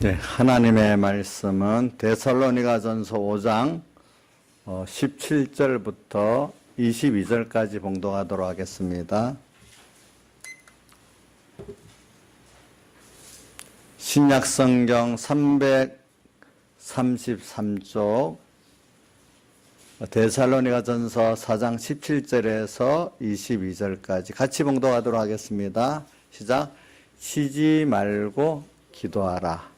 네, 하나님의 말씀은 데살로니가전서 5장 17절부터 22절까지 봉독하도록 하겠습니다. 신약성경 333쪽 데살로니가전서 4장 17절에서 22절까지 같이 봉독하도록 하겠습니다. 시작. 쉬지 말고 기도하라.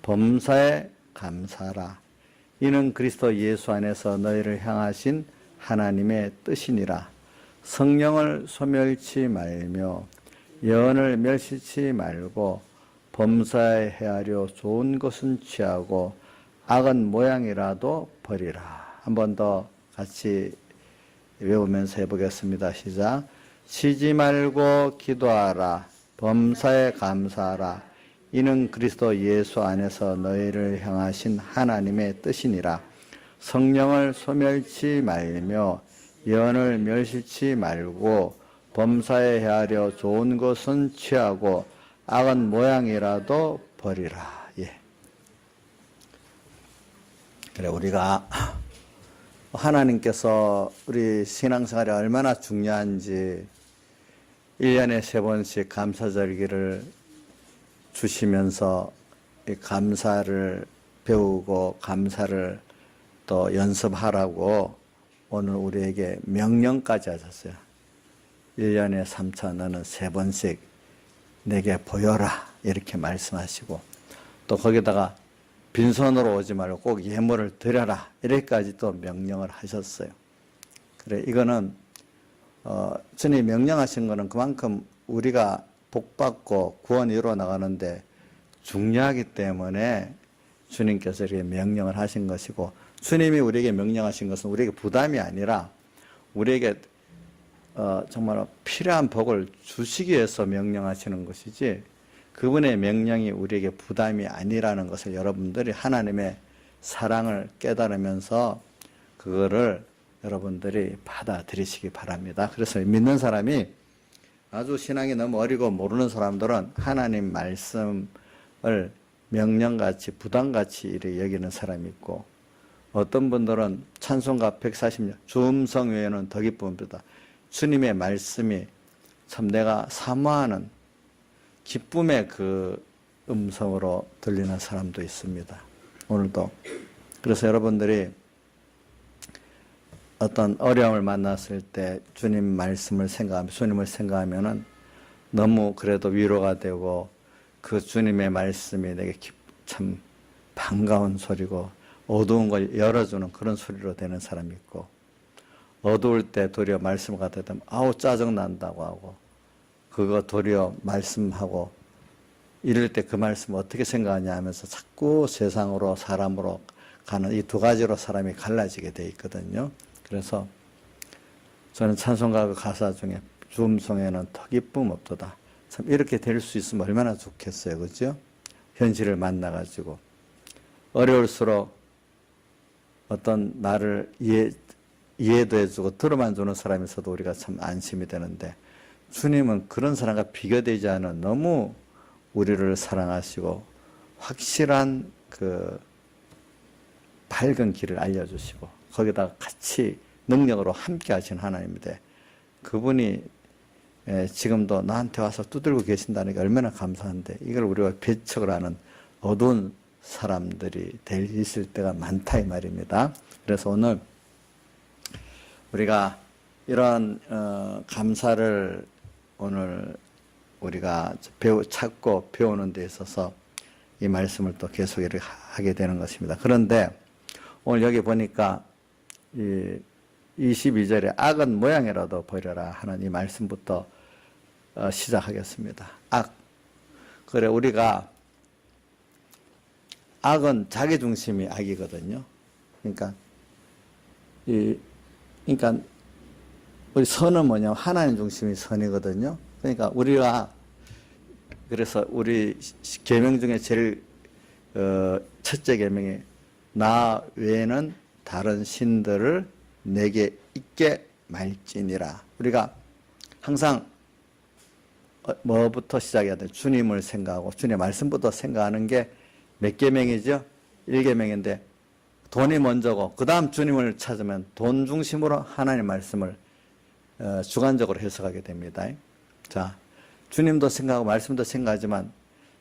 범사에 감사하라. 이는 그리스도 예수 안에서 너희를 향하신 하나님의 뜻이니라. 성령을 소멸치 말며 예언을 멸시치 말고 범사에 헤아려 좋은 것은 취하고 악은 모양이라도 버리라. 한 번 더 같이 외우면서 해보겠습니다. 시작. 쉬지 말고 기도하라. 범사에 감사하라. 이는 그리스도 예수 안에서 너희를 향하신 하나님의 뜻이니라. 성령을 소멸치 말며 예언을 멸시치 말고 범사에 헤아려 좋은 것은 취하고 악은 모양이라도 버리라. 예. 그래, 우리가 하나님께서 우리 신앙생활이 얼마나 중요한지 1년에 3번씩 감사절기를 주시면서 감사를 배우고 감사를 또 연습하라고 오늘 우리에게 명령까지 하셨어요. 1년에 3차 너는 3번씩 내게 보여라 이렇게 말씀하시고 또 거기다가 빈손으로 오지 말고 꼭 예물을 드려라 이렇게까지 또 명령을 하셨어요. 그래, 이거는 주님이 명령하신 거는 그만큼 우리가 복받고 구원이 이루어 나가는데 중요하기 때문에 주님께서 이렇게 명령을 하신 것이고, 주님이 우리에게 명령하신 것은 우리에게 부담이 아니라 우리에게 정말 필요한 복을 주시기 위해서 명령하시는 것이지, 그분의 명령이 우리에게 부담이 아니라는 것을 여러분들이 하나님의 사랑을 깨달으면서 그거를 여러분들이 받아들이시기 바랍니다. 그래서 믿는 사람이, 아주 신앙이 너무 어리고 모르는 사람들은 하나님 말씀을 명령같이 부담같이 이렇게 여기는 사람이 있고, 어떤 분들은 찬송가 140년 주 음성 외에는 더 기쁨이다. 주님의 말씀이 참 내가 사모하는 기쁨의 그 음성으로 들리는 사람도 있습니다. 오늘도. 그래서 여러분들이 어떤 어려움을 만났을 때 주님 말씀을 생각하면, 주님을 생각하면은 너무 그래도 위로가 되고, 그 주님의 말씀이 내게 참 반가운 소리고 어두운 걸 열어주는 그런 소리로 되는 사람이 있고, 어두울 때 도리어 말씀을 갖다 대면 아우 짜증난다고 하고, 그거 도리어 말씀하고 이럴 때 그 말씀 어떻게 생각하냐 하면서 자꾸 세상으로 사람으로 가는 이 두 가지로 사람이 갈라지게 돼 있거든요. 그래서 저는 찬송가 그 가사 중에 주 음성에는 더 기쁨 없도다. 참 이렇게 될 수 있으면 얼마나 좋겠어요. 그죠? 현실을 만나가지고 어려울수록 어떤 나를 이해도 해주고 들어만 주는 사람이 있어도 우리가 참 안심이 되는데, 주님은 그런 사람과 비교되지 않은 너무 우리를 사랑하시고 확실한 그 밝은 길을 알려주시고 거기다가 같이 능력으로 함께 하신 하나님인데, 그분이 지금도 나한테 와서 두들고 계신다는 게 얼마나 감사한데, 이걸 우리가 배척을 하는 어두운 사람들이 있을 때가 많다 이 말입니다. 그래서 오늘 우리가 이런 감사를 오늘 우리가 찾고 배우는 데 있어서 이 말씀을 또 계속 이렇게 하게 되는 것입니다. 그런데 오늘 여기 보니까 이 22절에 악은 모양이라도 버려라 하는 이 말씀부터 시작하겠습니다. 악. 그래, 우리가 악은 자기중심이 악이거든요. 그러니까 우리 선은 뭐냐면 하나님 중심이 선이거든요. 그러니까 우리가, 그래서 우리 계명 중에 제일 첫째 계명이 나 외에는 다른 신들을 내게 있게 말지니라. 우리가 항상 뭐부터 시작해야 돼? 주님을 생각하고 주님의 말씀부터 생각하는 게 몇 계명이죠? 1계명인데 돈이 먼저고 그 다음 주님을 찾으면 돈 중심으로 하나님 말씀을 주관적으로 해석하게 됩니다. 자, 주님도 생각하고 말씀도 생각하지만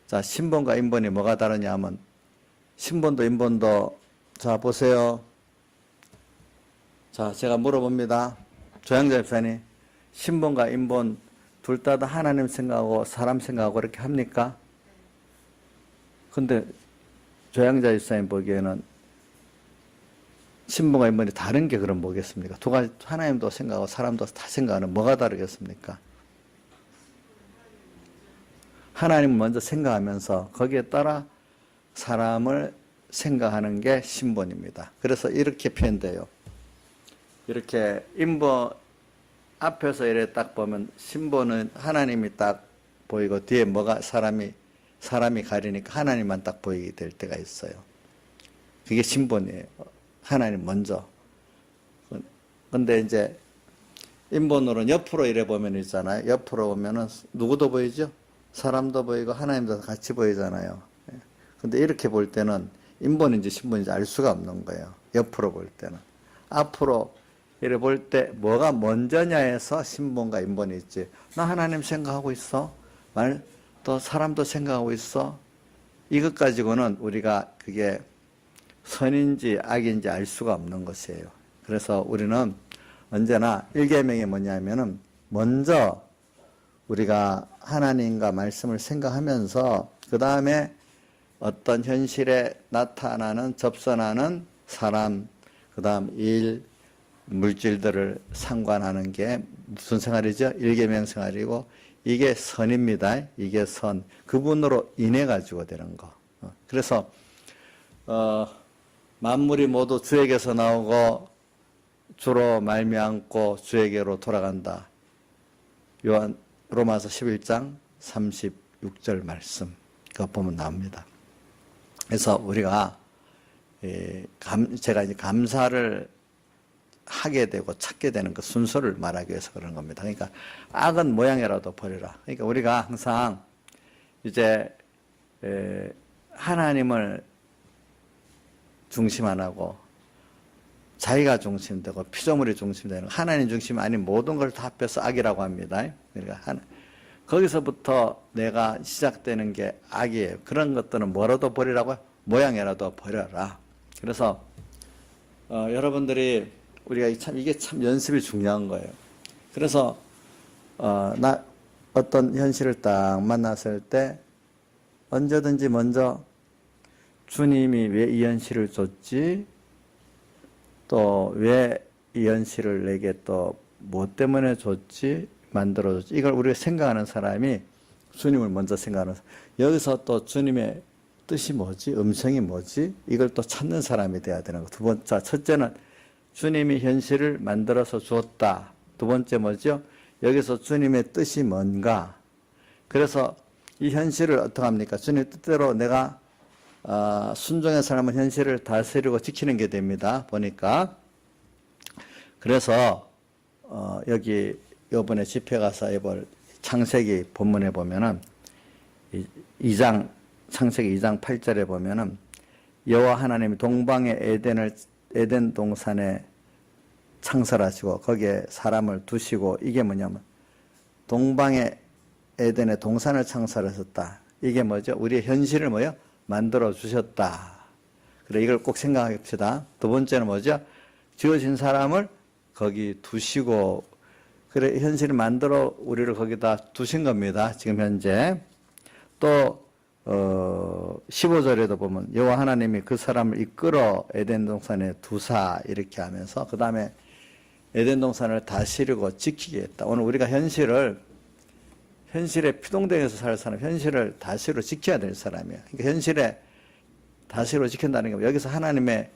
자, 신본과 인본이 뭐가 다르냐 하면 신본도 인본도 자 보세요. 자, 제가 물어봅니다. 조양자 집사님, 신본과 인본 둘 다 하나님 생각하고 사람 생각하고 이렇게 합니까? 근데 조양자 집사님 보기에는 신본과 인본이 다른 게 그럼 뭐겠습니까? 두 가지 하나님도 생각하고 사람도 다 생각하는 뭐가 다르겠습니까? 하나님을 먼저 생각하면서 거기에 따라 사람을 생각하는 게 신본입니다. 그래서 이렇게 표현돼요. 이렇게 인본 앞에서 이렇게 딱 보면 신본은 하나님이 딱 보이고 뒤에 뭐가 사람이 가리니까 하나님만 딱 보이게 될 때가 있어요. 그게 신본이에요. 하나님 먼저. 근데 이제 인본으로는 옆으로 이래 보면 있잖아요. 옆으로 보면은 누구도 보이죠? 사람도 보이고 하나님도 같이 보이잖아요. 근데 이렇게 볼 때는 인본인지 신본인지 알 수가 없는 거예요. 옆으로 볼 때는. 앞으로 이래 볼 때 뭐가 먼저냐 해서 신본과 인본이 있지. 나 하나님 생각하고 있어. 또 사람도 생각하고 있어. 이것 가지고는 우리가 그게 선인지 악인지 알 수가 없는 것이에요. 그래서 우리는 언제나 일계명이 뭐냐면은 먼저 우리가 하나님과 말씀을 생각하면서 그 다음에 어떤 현실에 나타나는 접선하는 사람, 그 다음 일, 물질들을 상관하는 게 무슨 생활이죠? 일계명 생활이고 이게 선입니다. 이게 선. 그분으로 인해 가지고 되는 거. 그래서 만물이 모두 주에게서 나오고 주로 말미암고 주에게로 돌아간다. 로마서 11장 36절 말씀 그거 보면 나옵니다. 그래서 우리가 제가 이제 감사를 하게 되고 찾게 되는 그 순서를 말하기 위해서 그런 겁니다. 그러니까 악은 모양이라도 버려라. 그러니까 우리가 항상 이제 하나님을 중심 안 하고 자기가 중심되고 피조물이 중심되는 하나님 중심 아닌 모든 걸 다 합해서 악이라고 합니다. 그러니까 거기서부터 내가 시작되는 게 악이에요. 그런 것들은 뭐라도 버리라고요? 모양이라도 버려라. 그래서 여러분들이 우리가 이게 참 연습이 중요한 거예요. 그래서 어떤 현실을 딱 만났을 때 언제든지 먼저 주님이 왜 이 현실을 줬지? 또 왜 이 현실을 내게 또 뭐 때문에 줬지? 만들어줬지? 이걸 우리가 생각하는 사람이 주님을 먼저 생각하는 사람. 여기서 또 주님의 뜻이 뭐지? 음성이 뭐지? 이걸 또 찾는 사람이 돼야 되는 거. 두 번째, 첫째는 주님이 현실을 만들어서 주었다. 두 번째 뭐죠? 여기서 주님의 뜻이 뭔가? 그래서 이 현실을 어떻게 합니까? 주님의 뜻대로 내가 순종의 사람은 현실을 다스리고 지키는 게 됩니다. 보니까. 그래서 여기 이번에 집회 가서 해볼 창세기 본문에 보면은 창세기 2장 8절에 보면은 여호와 하나님이 동방의 에덴 동산에 창설하시고 거기에 사람을 두시고 이게 뭐냐면 동방의 에덴에 동산을 창설하셨다. 이게 뭐죠? 우리의 현실을 뭐요? 만들어 주셨다. 그래 이걸 꼭 생각합시다. 두 번째는 뭐죠? 지어진 사람을 거기 두시고 그래 현실을 만들어 우리를 거기다 두신 겁니다. 지금 현재. 또 15절에도 보면 여호와 하나님이 그 사람을 이끌어 에덴 동산에 두사 이렇게 하면서 그 다음에 에덴 동산을 다스리고 지키게 했다. 오늘 우리가 현실에 피동댕에서 살 사람, 현실을 다스리고 지켜야 될 사람이야. 그러니까 현실에 다스리고 지킨다는 게 여기서 하나님의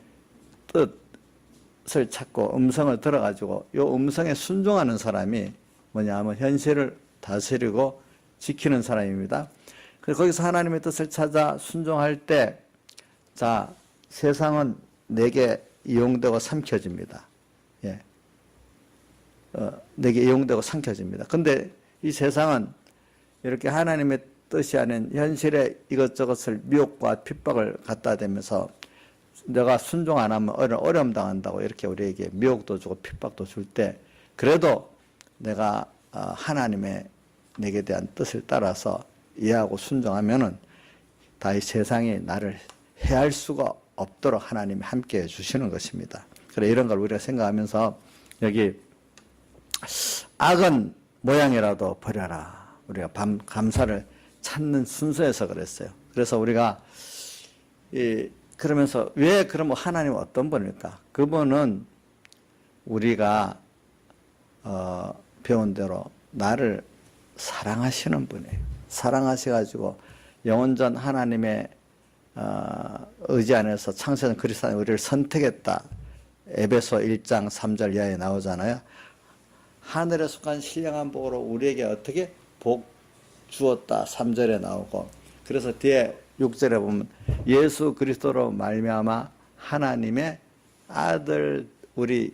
뜻을 찾고 음성을 들어가지고 이 음성에 순종하는 사람이 뭐냐 하면 현실을 다스리고 지키는 사람입니다. 그래서 거기서 하나님의 뜻을 찾아 순종할 때, 자, 세상은 내게 이용되고 삼켜집니다. 예. 내게 이용되고 삼켜집니다. 근데 이 세상은 이렇게 하나님의 뜻이 아닌 현실에 이것저것을 미혹과 핍박을 갖다 대면서 내가 순종 안 하면 어려움 당한다고 이렇게 우리에게 미혹도 주고 핍박도 줄 때 그래도 내가 하나님의 내게 대한 뜻을 따라서 이해하고 순종하면은 다 이 세상이 나를 해할 수가 없도록 하나님이 함께 해주시는 것입니다. 그래 이런 걸 우리가 생각하면서 여기 악은 모양이라도 버려라. 우리가 감사를 찾는 순서에서 그랬어요. 그래서 우리가 그러면서 왜 그러면 하나님은 어떤 분일까? 그분은 우리가 배운 대로 나를 사랑하시는 분이에요. 사랑하셔가지고 영원전 하나님의 의지 안에서 창세전 그리스도 안에 우리를 선택했다. 에베소 1장 3절 이하에 나오잖아요. 하늘에 속한 신령한 복으로 우리에게 어떻게 복 주었다 3절에 나오고 그래서 뒤에 6절에 보면 예수 그리스도로 말미암아 하나님의 아들 우리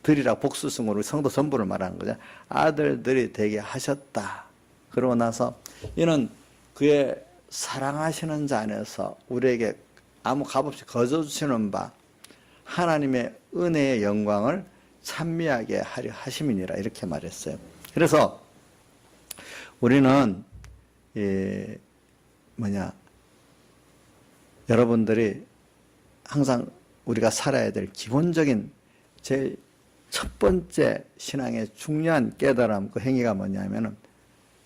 들이라 복수성으로 성도 전부를 말하는 거죠. 아들들이 되게 하셨다. 그러고 나서 이는 그의 사랑하시는 자 안에서 우리에게 아무 값없이 거저주시는 바 하나님의 은혜의 영광을 찬미하게 하려 하심이니라 이렇게 말했어요. 그래서 우리는 여러분들이 항상 우리가 살아야 될 기본적인 제일 첫 번째 신앙의 중요한 깨달음 그 행위가 뭐냐면은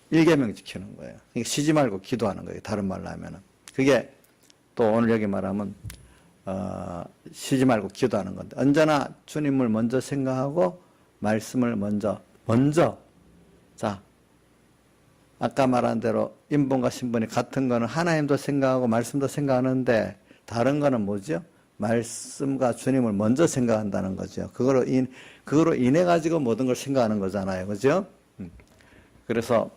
일계명 지키는 거예요. 그러니까 쉬지 말고 기도하는 거예요. 다른 말로 하면은 그게 또 오늘 여기 말하면 쉬지 말고 기도하는 건데 언제나 주님을 먼저 생각하고 말씀을 먼저 자 아까 말한 대로 인본과 신본이 같은 거는 하나님도 생각하고 말씀도 생각하는데 다른 거는 뭐죠? 말씀과 주님을 먼저 생각한다는 거죠. 그거로 인해 가지고 모든 걸 생각하는 거잖아요. 그죠? 그래서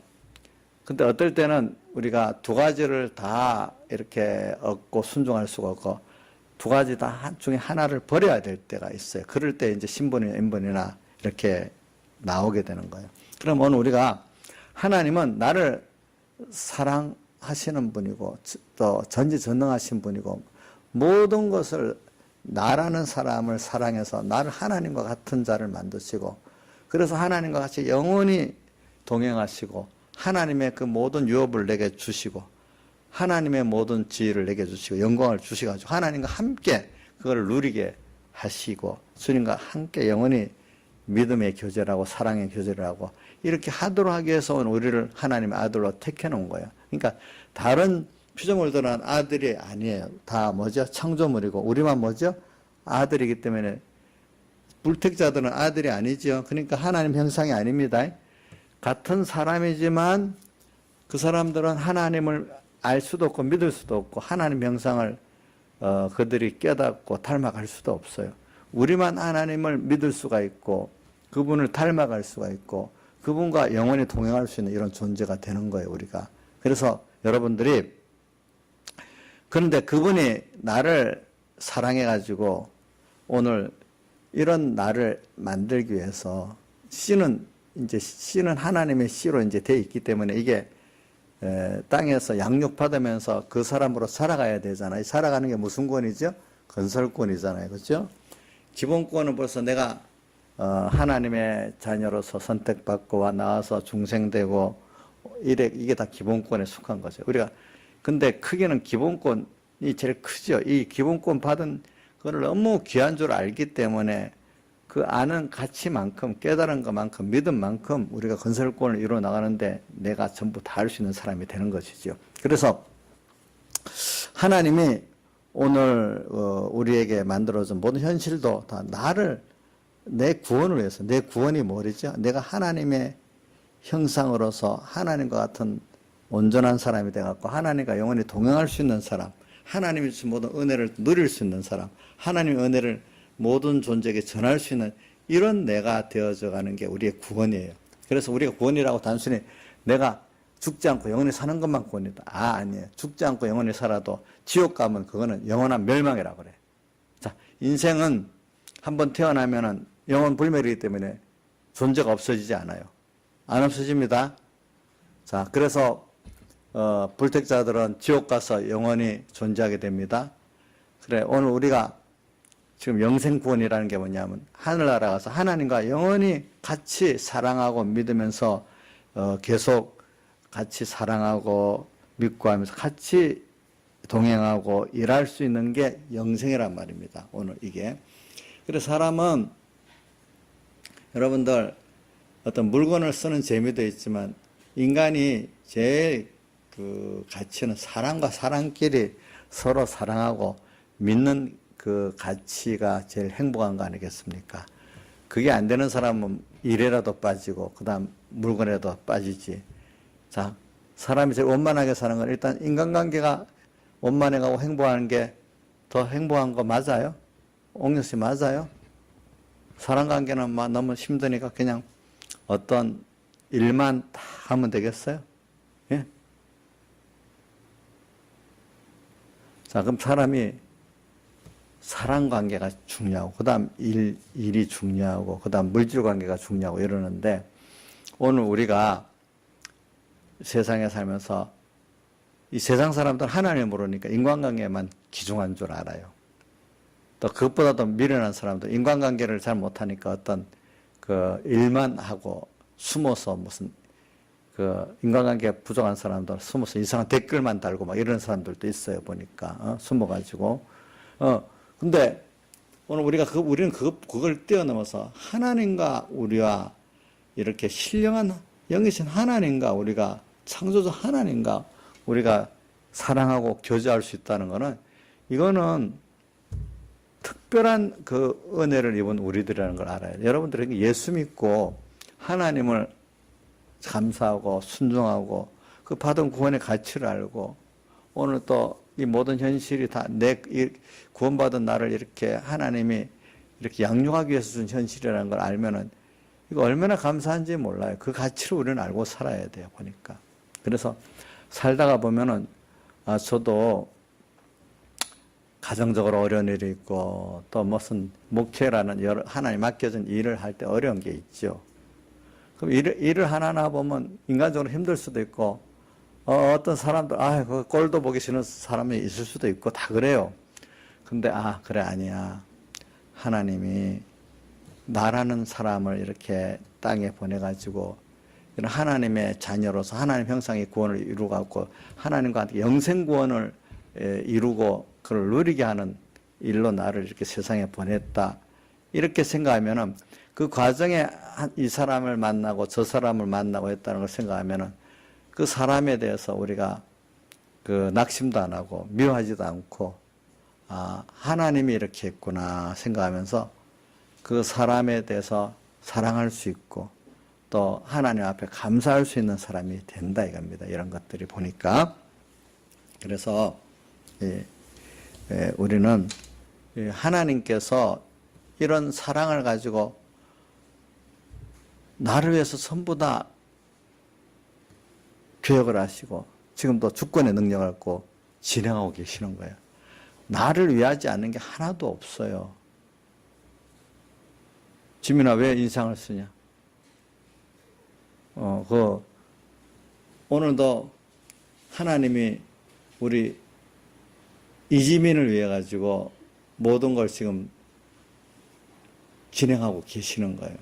근데 어떨 때는 우리가 두 가지를 다 이렇게 얻고 순종할 수가 없고 두 가지 다 중에 하나를 버려야 될 때가 있어요. 그럴 때 이제 신본이나 인본이나 이렇게 나오게 되는 거예요. 그럼 오늘 우리가 하나님은 나를 사랑하시는 분이고 또 전지전능하신 분이고 모든 것을 나라는 사람을 사랑해서 나를 하나님과 같은 자를 만드시고 그래서 하나님과 같이 영원히 동행하시고 하나님의 그 모든 유업을 내게 주시고 하나님의 모든 지혜를 내게 주시고 영광을 주시가지고 하나님과 함께 그걸 누리게 하시고 주님과 함께 영원히 믿음의 교제라고 사랑의 교제라고 이렇게 하도록 하기 위해서 우리를 하나님의 아들로 택해 놓은 거예요. 그러니까 다른 피조물들은 아들이 아니에요. 다 뭐죠? 창조물이고 우리만 뭐죠? 아들이기 때문에 불택자들은 아들이 아니죠. 그러니까 하나님 형상이 아닙니다. 같은 사람이지만 그 사람들은 하나님을 알 수도 없고 믿을 수도 없고 하나님 형상을 그들이 깨닫고 닮아갈 수도 없어요. 우리만 하나님을 믿을 수가 있고 그분을 닮아갈 수가 있고 그분과 영원히 동행할 수 있는 이런 존재가 되는 거예요. 우리가. 그래서 여러분들이 그런데 그분이 나를 사랑해가지고 오늘 이런 나를 만들기 위해서 씨는 하나님의 씨로 이제 돼 있기 때문에 이게 땅에서 양육받으면서 그 사람으로 살아가야 되잖아요. 살아가는 게 무슨 권이죠? 건설권이잖아요. 그렇죠? 기본권은 벌써 내가 하나님의 자녀로서 선택받고 나와서 중생되고 이게 다 기본권에 속한 거죠. 우리가 근데 크게는 기본권이 제일 크죠. 이 기본권 받은 그걸 너무 귀한 줄 알기 때문에 그 아는 가치만큼 깨달은 것만큼 믿음만큼 우리가 건설권을 이루어 나가는데 내가 전부 다 할 수 있는 사람이 되는 것이죠. 그래서 하나님이 오늘 우리에게 만들어준 모든 현실도 다 나를 내 구원을 위해서 내 구원이 뭐죠? 내가 하나님의 형상으로서 하나님과 같은 온전한 사람이 돼갖고 하나님과 영원히 동행할 수 있는 사람, 하나님이 주신 모든 은혜를 누릴 수 있는 사람, 하나님의 은혜를 모든 존재에게 전할 수 있는 이런 내가 되어져 가는 게 우리의 구원이에요. 그래서 우리가 구원이라고 단순히 내가 죽지 않고 영원히 사는 것만 구원이다. 아니에요. 죽지 않고 영원히 살아도 지옥 가면 그거는 영원한 멸망이라고 그래. 자, 인생은 한번 태어나면은 영원 불멸이기 때문에 존재가 없어지지 않아요. 안 없어집니다. 자, 그래서 불택자들은 지옥 가서 영원히 존재하게 됩니다. 그래, 오늘 우리가 지금 영생구원이라는 게 뭐냐면 하늘나라 가서 하나님과 영원히 같이 사랑하고 믿으면서 계속 같이 사랑하고 믿고 하면서 같이 동행하고 일할 수 있는 게 영생이란 말입니다. 오늘 이게. 그래서 사람은 여러분들 어떤 물건을 쓰는 재미도 있지만 인간이 제일 그 가치는 사람과 사람끼리 서로 사랑하고 믿는 그 가치가 제일 행복한 거 아니겠습니까? 그게 안 되는 사람은 일에라도 빠지고 그 다음 물건에도 빠지지. 자, 사람이 제일 원만하게 사는 건 일단 인간관계가 원만해가고 행복한 게 더 행복한 거 맞아요? 옥녀 씨 맞아요? 사람관계는 막 너무 힘드니까 그냥 어떤 일만 다 하면 되겠어요? 예? 자, 그럼 사람이 사랑관계가 중요하고, 그 다음 일이 중요하고, 그 다음 물질관계가 중요하고 이러는데, 오늘 우리가 세상에 살면서 이 세상 사람들은 하나님을 모르니까 인간관계만 기중한 줄 알아요. 또 그것보다도 미련한 사람들, 인간관계를 잘 못하니까 어떤 그 일만 하고 숨어서 무슨 그 인간관계 부족한 사람들 숨어서 이상한 댓글만 달고 막 이런 사람들도 있어요, 보니까. 숨어가지고. 근데 오늘 우리는 그걸 뛰어넘어서 하나님과 우리와 이렇게 신령한 영이신 하나님과 우리가 창조주 하나님과 우리가 사랑하고 교제할 수 있다는 것은 이거는 특별한 그 은혜를 입은 우리들이라는 걸 알아요. 여러분들에게 예수 믿고 하나님을 감사하고 순종하고 그 받은 구원의 가치를 알고 오늘 또 이 모든 현실이 다 내 구원받은 나를 이렇게 하나님이 이렇게 양육하기 위해서 준 현실이라는 걸 알면은 이거 얼마나 감사한지 몰라요. 그 가치를 우리는 알고 살아야 돼요, 보니까. 그래서 살다가 보면은 저도 가정적으로 어려운 일이 있고 또 무슨 목회라는 여러 하나님 맡겨진 일을 할 때 어려운 게 있죠. 그럼 일을 하나하나 보면 인간적으로 힘들 수도 있고 어떤 사람들 그 꼴도 보기 싫은 사람이 있을 수도 있고 다 그래요. 근데 그래 아니야. 하나님이 나라는 사람을 이렇게 땅에 보내가지고 이런 하나님의 자녀로서 하나님 형상의 구원을 이루고 하나님과 함께 영생 구원을 이루고 그걸 누리게 하는 일로 나를 이렇게 세상에 보냈다. 이렇게 생각하면은 그 과정에 이 사람을 만나고 저 사람을 만나고 했다는 걸 생각하면은 그 사람에 대해서 우리가 그 낙심도 안 하고 미워하지도 않고 하나님이 이렇게 했구나 생각하면서 그 사람에 대해서 사랑할 수 있고 또 하나님 앞에 감사할 수 있는 사람이 된다 이겁니다. 이런 것들이 보니까. 그래서 우리는 하나님께서 이런 사랑을 가지고 나를 위해서 전부 다 교역을 하시고 지금도 주권의 능력을 갖고 진행하고 계시는 거예요. 나를 위하지 않는 게 하나도 없어요. 지민아 왜 인상을 쓰냐? 오늘도 하나님이 우리 이지민을 위해 가지고 모든 걸 지금 진행하고 계시는 거예요.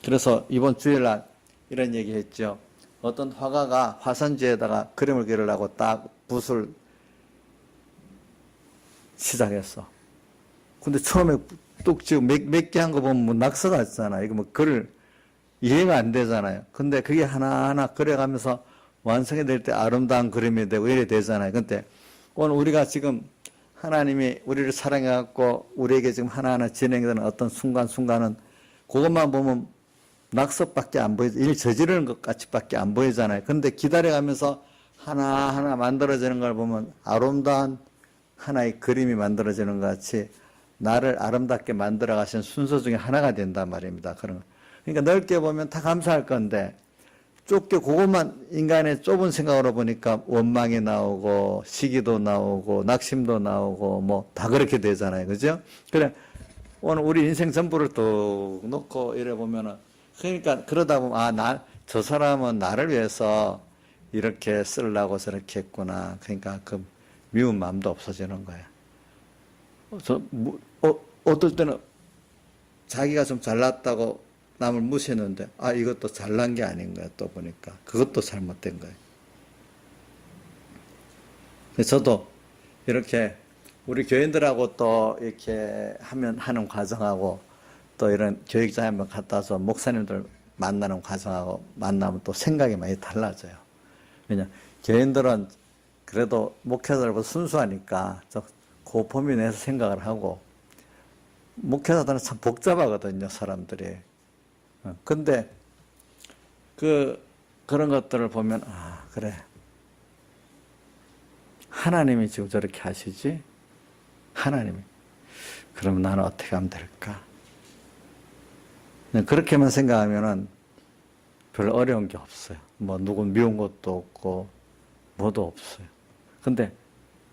그래서 이번 주일날 이런 얘기 했죠. 어떤 화가가 화산지에다가 그림을 그리려고 딱 붓을 시작했어. 근데 처음에 뚝 지금 몇 개 한 거 보면 뭐 낙서 같잖아. 이거 뭐 글을 이해가 안 되잖아요. 근데 그게 하나하나 그려가면서 완성이 될 때 아름다운 그림이 되고 이래 되잖아요. 근데 오늘 우리가 지금 하나님이 우리를 사랑해갖고 우리에게 지금 하나하나 진행되는 어떤 순간순간은 그것만 보면 낙서밖에 안 보이죠. 일 저지르는 것 같이밖에 안 보이잖아요. 근데 기다려가면서 하나하나 만들어지는 걸 보면 아름다운 하나의 그림이 만들어지는 것 같이 나를 아름답게 만들어 가신 순서 중에 하나가 된단 말입니다. 그러니까 넓게 보면 다 감사할 건데 좁게 그것만 인간의 좁은 생각으로 보니까 원망이 나오고 시기도 나오고 낙심도 나오고 뭐 다 그렇게 되잖아요. 그죠? 그래 오늘 우리 인생 전부를 또 놓고 이래 보면은 그러니까 그러다 보면 저 사람은 나를 위해서 이렇게 쓰려고 저렇게 했구나. 그러니까 그 미운 마음도 없어지는 거야. 어떨 때는 자기가 좀 잘났다고 남을 무시했는데, 아, 이것도 잘난 게 아닌 거야. 또 보니까. 그것도 잘못된 거예요. 저도 이렇게 우리 교인들하고 또 이렇게 하는 과정하고 또 이런 교육장에 한번 갔다 와서 목사님들 만나는 과정하고 만나면 또 생각이 많이 달라져요. 왜냐, 교인들은 그래도 목회자들보다 순수하니까 그 범위 내에서 생각을 하고, 목회자들은 참 복잡하거든요, 사람들이. 근데 그런 것들을 보면, 아, 그래. 하나님이 지금 저렇게 하시지? 하나님이. 그럼 나는 어떻게 하면 될까? 그렇게만 생각하면은 별로 어려운 게 없어요. 뭐, 누구 미운 것도 없고, 뭐도 없어요. 근데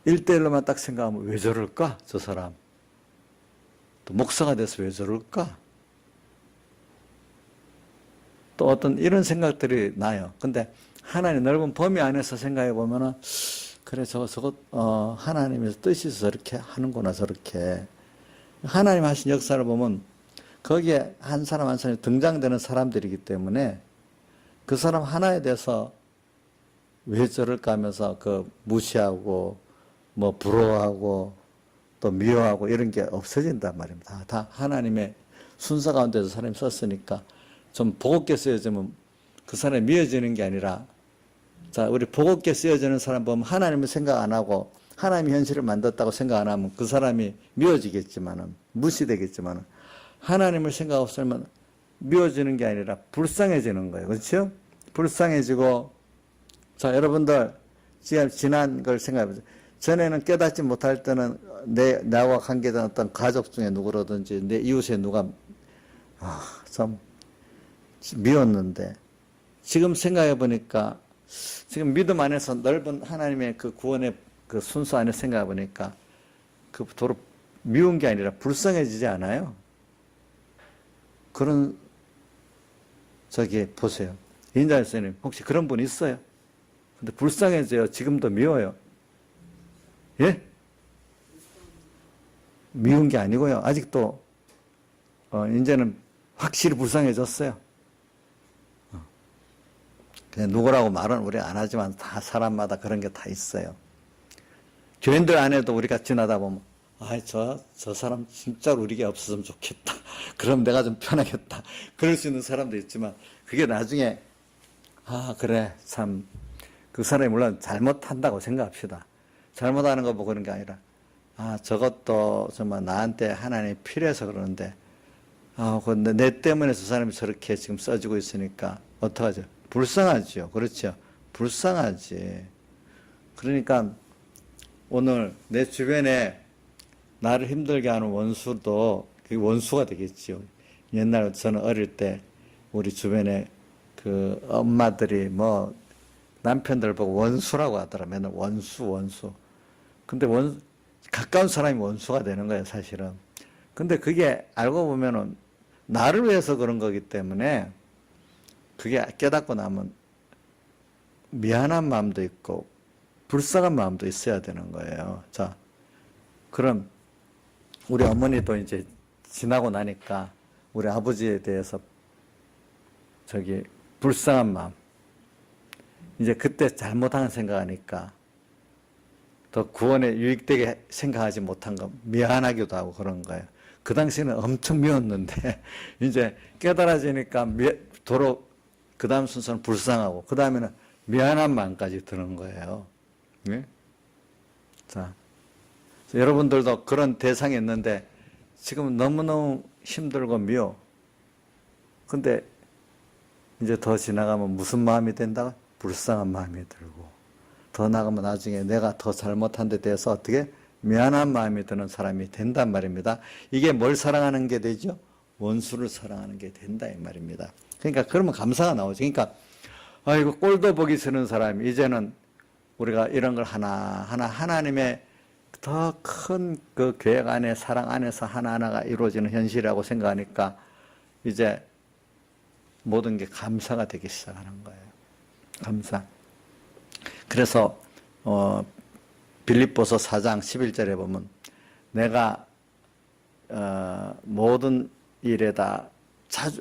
1대1로만 딱 생각하면 왜 저럴까? 저 사람. 또 목사가 돼서 왜 저럴까? 또 어떤 이런 생각들이 나요. 근데 하나님 넓은 범위 안에서 생각해 보면은, 그래, 하나님의 뜻이 저렇게 하는구나, 저렇게. 하나님 하신 역사를 보면, 거기에 한 사람 한 사람이 등장되는 사람들이기 때문에, 그 사람 하나에 대해서 왜 저럴까 하면서 무시하고, 뭐 부러워하고, 또 미워하고 이런 게 없어진단 말입니다. 다 하나님의 순서 가운데서 사람이 썼으니까, 좀 보곱게 쓰여지면 그 사람이 미워지는 게 아니라, 자, 우리 보곱게 쓰여지는 사람 보면 하나님을 생각 안 하고 하나님이 현실을 만들었다고 생각 안 하면 그 사람이 미워지겠지만은, 무시되겠지만은, 하나님을 생각 없으면 미워지는 게 아니라 불쌍해지는 거예요. 그렇죠? 불쌍해지고, 자, 여러분들 지난 걸 생각해 보세요. 전에는 깨닫지 못할 때는 나와 관계된 어떤 가족 중에 누구라든지 내 이웃에 누가 좀 미웠는데, 지금 생각해 보니까, 지금 믿음 안에서 넓은 하나님의 그 구원의 그 순서 안에 생각해 보니까 그 도로 미운 게 아니라 불쌍해지지 않아요? 그런, 보세요. 인자일 선생님, 혹시 그런 분 있어요? 근데 불쌍해져요? 지금도 미워요? 예? 미운 게 아니고요. 아직도, 이제는 확실히 불쌍해졌어요. 그냥 누구라고 말은 우리 안 하지만 다 사람마다 그런 게 다 있어요. 교인들 안에도 우리가 지나다 보면, 저 사람 진짜로 우리게 없었으면 좋겠다. 그럼 내가 좀 편하겠다. 그럴 수 있는 사람도 있지만, 그게 나중에, 그래, 참, 그 사람이 물론 잘못한다고 생각합시다. 잘못하는 거 보고 그런 게 아니라, 저것도 정말 나한테 하나님이 필요해서 그러는데, 근데 내 때문에 저 사람이 저렇게 지금 써지고 있으니까, 어떡하죠? 불쌍하죠. 그렇죠? 불쌍하지. 그러니까, 오늘 내 주변에 나를 힘들게 하는 원수도 그게 원수가 되겠지요. 옛날 저는 어릴 때 우리 주변에 그 엄마들이 뭐 남편들 보고 원수라고 하더라. 맨날 원수. 근데 가까운 사람이 원수가 되는 거예요, 사실은. 근데 그게 알고 보면은 나를 위해서 그런 거기 때문에 그게 깨닫고 나면 미안한 마음도 있고 불쌍한 마음도 있어야 되는 거예요. 자, 그럼 우리 어머니도 이제 지나고 나니까 우리 아버지에 대해서 불쌍한 마음. 이제 그때 잘못한 생각하니까 더 구원에 유익되게 생각하지 못한 거 미안하기도 하고 그런 거예요. 그 당시에는 엄청 미웠는데 이제 깨달아지니까 도로 그 다음 순서는 불쌍하고 그 다음에는 미안한 마음까지 드는 거예요. 네? 자, 여러분들도 그런 대상이 있는데 지금 너무너무 힘들고 미워. 근데 이제 더 지나가면 무슨 마음이 된다? 불쌍한 마음이 들고 더 나가면 나중에 내가 더 잘못한 데 대해서 어떻게 미안한 마음이 드는 사람이 된단 말입니다. 이게 뭘 사랑하는 게 되죠? 원수를 사랑하는 게 된다 이 말입니다. 그러니까 그러면 감사가 나오죠. 그러니까 이거 꼴도 보기 싫은 사람이 이제는 우리가 이런 걸 하나하나 하나님의 더 큰 그 계획 안에 사랑 안에서 하나하나가 이루어지는 현실이라고 생각하니까 이제 모든 게 감사가 되기 시작하는 거예요. 감사. 그래서 빌립보서 4장 11절에 보면 내가 모든 일에다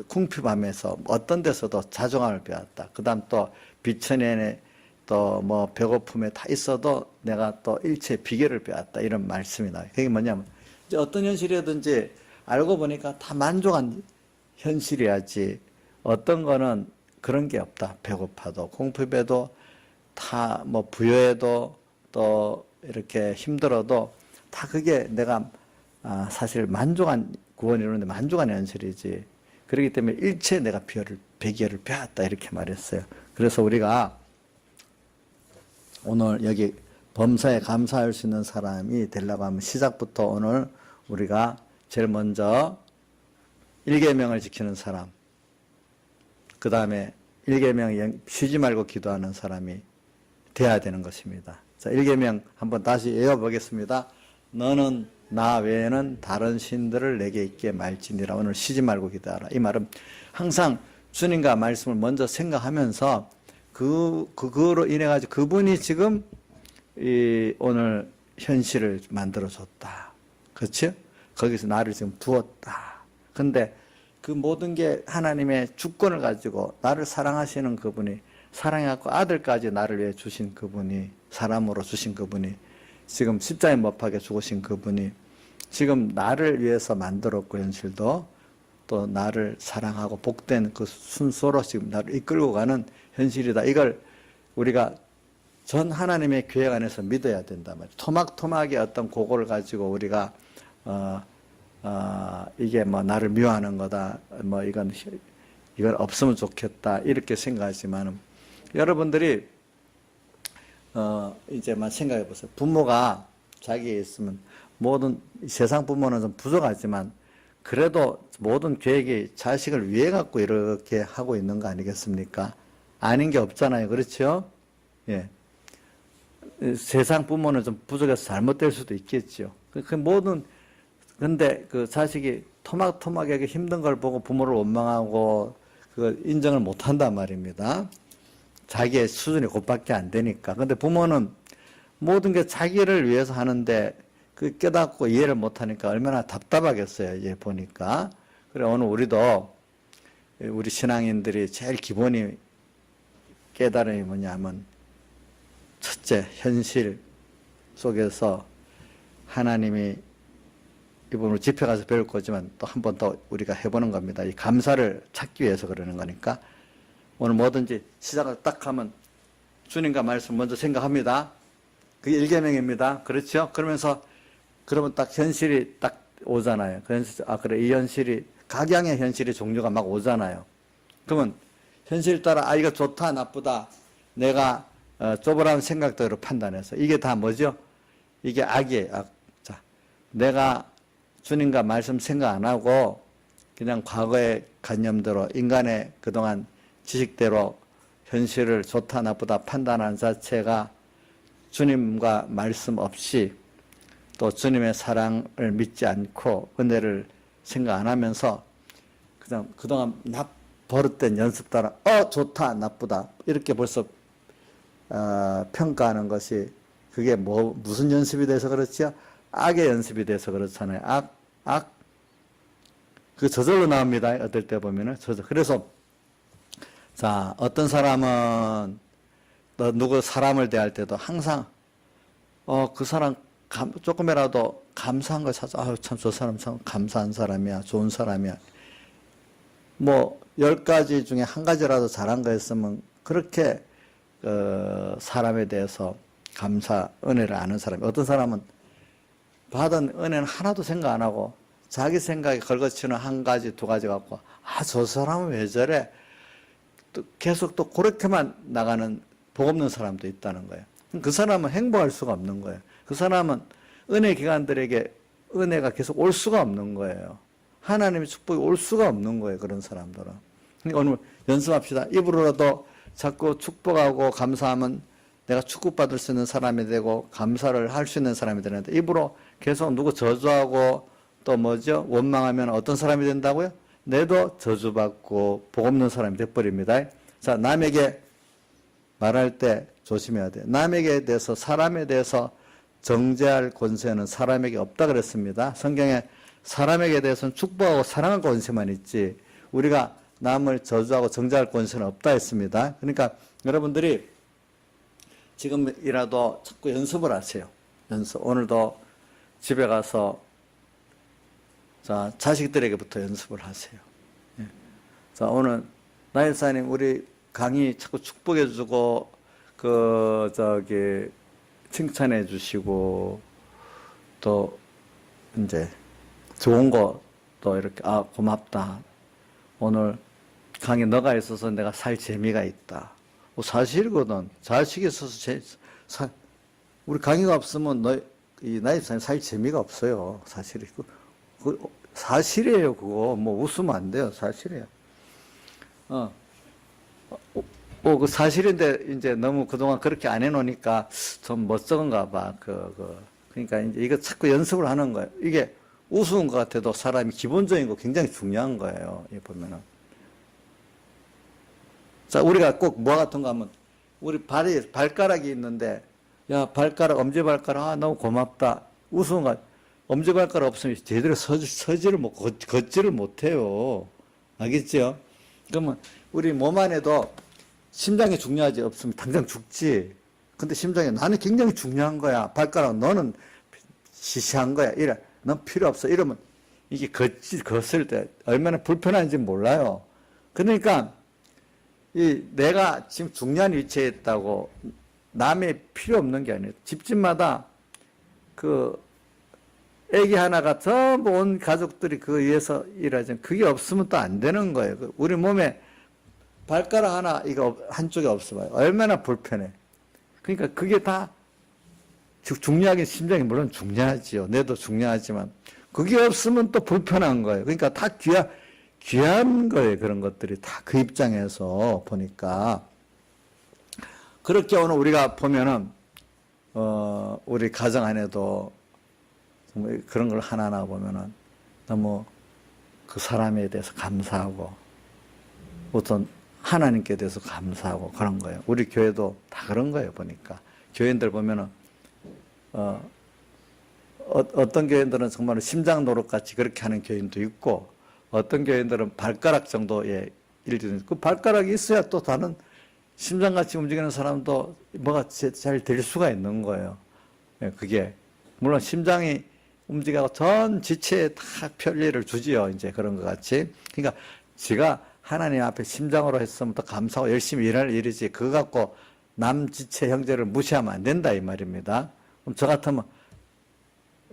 궁핍함에서 어떤 데서도 자중함을 배웠다. 그 다음 또 비천에 또 뭐 배고픔에 다 있어도 내가 또 일체 비결을 배웠다. 이런 말씀이 나와요. 그게 뭐냐면 이제 어떤 현실이든지 알고 보니까 다 만족한 현실이야지. 어떤 거는 그런 게 없다. 배고파도 궁핍에도 다 뭐 부여해도 또 이렇게 힘들어도 다 그게 내가 사실 만족한 구원이 이루는데 만족한 현실이지. 그렇기 때문에 일체 내가 비결을 배웠다 이렇게 말했어요. 그래서 우리가 오늘 여기 범사에 감사할 수 있는 사람이 되려고 하면 시작부터 오늘 우리가 제일 먼저 1계명을 지키는 사람, 그 다음에 1계명 쉬지 말고 기도하는 사람이 돼야 되는 것입니다. 자, 1계명 한번 다시 외워보겠습니다. 너는 나 외에는 다른 신들을 내게 있게 말지니라. 오늘 쉬지 말고 기도하라. 이 말은 항상 주님과 말씀을 먼저 생각하면서 그거로 인해 가지고 그분이 지금 오늘 현실을 만들어 줬다. 그렇죠? 거기서 나를 지금 두었다. 근데 그 모든 게 하나님의 주권을 가지고 나를 사랑하시는 그분이 사랑해갖고 아들까지 나를 위해 주신 그분이 사람으로 주신 그분이 지금 십자가에 못 박혀 죽으신 그분이 지금 나를 위해서 만들었고 현실도 또 나를 사랑하고 복된 그 순서로 지금 나를 이끌고 가는 현실이다. 이걸 우리가 전 하나님의 계획 안에서 믿어야 된단 말이에요. 토막토막의 어떤 그거를 가지고 우리가 이게 뭐 나를 미워하는 거다. 뭐 이건 없으면 좋겠다. 이렇게 생각하지만은 여러분들이 이제만 생각해 보세요. 부모가 자기에 있으면 모든 세상 부모는 좀 부족하지만 그래도 모든 계획이 자식을 위해 갖고 이렇게 하고 있는 거 아니겠습니까? 아닌 게 없잖아요. 그렇죠? 예. 세상 부모는 좀 부족해서 잘못될 수도 있겠죠. 근데 그 자식이 토막토막하게 힘든 걸 보고 부모를 원망하고 그걸 인정을 못 한단 말입니다. 자기의 수준이 곧밖에 안 되니까. 근데 부모는 모든 게 자기를 위해서 하는데 그 깨닫고 이해를 못 하니까 얼마나 답답하겠어요. 이제 보니까. 그래, 오늘 우리도 우리 신앙인들이 제일 기본이 깨달음이 뭐냐면 첫째, 현실 속에서 하나님이 이번으로 집회 가서 배울 거지만 또 한 번 더 우리가 해보는 겁니다. 이 감사를 찾기 위해서 그러는 거니까 오늘 뭐든지 시작을 딱 하면 주님과 말씀 먼저 생각합니다. 그게 1계명입니다. 그렇죠? 그러면 딱 현실이 딱 오잖아요. 그래, 이 현실이, 각양의 현실의 종류가 막 오잖아요. 그러면 현실 따라, 이거 좋다, 나쁘다, 내가 쪼그라는 생각대로 판단해서, 이게 다 뭐죠? 이게 악이에요, 악. 자, 내가 주님과 말씀 생각 안 하고, 그냥 과거의 관념대로, 인간의 그동안 지식대로 현실을 좋다, 나쁘다 판단하는 자체가 주님과 말씀 없이 또 주님의 사랑을 믿지 않고 은혜를 생각 안 하면서 그냥 그동안 버릇된 연습 따라 좋다 나쁘다 이렇게 벌써 평가하는 것이 그게 무슨 연습이 돼서 그렇지요? 악의 연습이 돼서 그렇잖아요. 악 그 저절로 나옵니다. 어떨 때 보면은 그래서 자, 어떤 사람은 누구 사람을 대할 때도 항상 그 사람 조금이라도 감사한 걸 찾아. 참 저 사람 참 감사한 사람이야. 좋은 사람이야. 뭐 10가지 중에 한 가지라도 잘한 거 있으면 그렇게 사람에 대해서 감사, 은혜를 아는 사람이. 어떤 사람은 받은 은혜는 하나도 생각 안 하고 자기 생각에 걸거치는 한 가지, 두 가지 갖고 저 사람은 왜 저래? 또 계속 또 그렇게만 나가는 복 없는 사람도 있다는 거예요. 그 사람은 행복할 수가 없는 거예요. 그 사람은 은혜 기관들에게 은혜가 계속 올 수가 없는 거예요. 하나님의 축복이 올 수가 없는 거예요. 그런 사람들은. 그러니까 오늘 연습합시다. 입으로라도 자꾸 축복하고 감사하면 내가 축복받을 수 있는 사람이 되고 감사를 할 수 있는 사람이 되는데 입으로 계속 누구 저주하고 또 뭐죠? 원망하면 어떤 사람이 된다고요? 내도 저주받고 복 없는 사람이 돼버립니다. 자, 남에게 말할 때 조심해야 돼요. 남에게 대해서, 사람에 대해서 정죄할 권세는 사람에게 없다 그랬습니다. 성경에 사람에게 대해서는 축복하고 사랑할 권세만 있지 우리가 남을 저주하고 정죄할 권세는 없다 했습니다. 그러니까 여러분들이 지금이라도 자꾸 연습을 하세요. 오늘도 집에 가서 자, 자식들에게부터 연습을 하세요. 예. 자, 오늘 나일사님 우리 강의 자꾸 축복해주고 칭찬해주시고 또 이제 좋은 거 또 이렇게 고맙다. 오늘 강의 너가 있어서 내가 살 재미가 있다. 사실이거든. 자식이 있어서 우리 강의가 없으면 이 나일사님 살 재미가 없어요. 사실이. 사실이에요, 그거. 뭐, 웃으면 안 돼요. 사실이에요. 그 사실인데, 이제 너무 그동안 그렇게 안 해놓으니까 좀 멋쩍은가 봐. 그러니까 이제 이거 자꾸 연습을 하는 거예요. 이게 우스운 것 같아도 사람이 기본적인 거 굉장히 중요한 거예요. 이 보면은. 자, 우리가 꼭 뭐 같은 거 하면, 우리 발가락이 있는데, 야, 엄지발가락, 너무 고맙다. 우스운 거. 엄지발가락 없으면 제대로 걷지를 못해요. 알겠죠? 그러면 우리 몸 안에도 심장이 중요하지 없으면 당장 죽지. 근데 심장이 나는 굉장히 중요한 거야. 발가락 너는 시시한 거야. 이래. 넌 필요 없어. 이러면 이게 걷을 때 얼마나 불편한지 몰라요. 그러니까 내가 지금 중요한 위치에 있다고 남의 필요 없는 게 아니에요. 집집마다 애기 하나가 전부 온 가족들이 그 위해서 일하지. 그게 없으면 또 안 되는 거예요. 우리 몸에 발가락 하나, 이거 한쪽에 없어봐요. 얼마나 불편해. 그러니까 그게 다 중요하긴 심장이 물론 중요하지요. 뇌도 중요하지만. 그게 없으면 또 불편한 거예요. 그러니까 다 귀한 거예요. 그런 것들이 다 그 입장에서 보니까. 그렇게 오늘 우리가 보면은, 우리 가정 안에도 그런 걸 하나하나 보면은 너무 그 사람에 대해서 감사하고 어떤 하나님께 대해서 감사하고 그런 거예요. 우리 교회도 다 그런 거예요. 보니까 교인들 보면은 어떤 교인들은 정말 심장 노릇같이 그렇게 하는 교인도 있고 어떤 교인들은 발가락 정도의 일들도 있고 그 발가락이 있어야 또 다른 심장같이 움직이는 사람도 뭐가 잘 될 수가 있는 거예요. 그게 물론 심장이 움직이고 전 지체에 다 편리를 주지요. 이제 그런 것 같이. 그러니까 제가 하나님 앞에 심장으로 했으면 더 감사하고 열심히 일할 일이지 그거 갖고 남 지체 형제를 무시하면 안 된다 이 말입니다. 그럼 저 같으면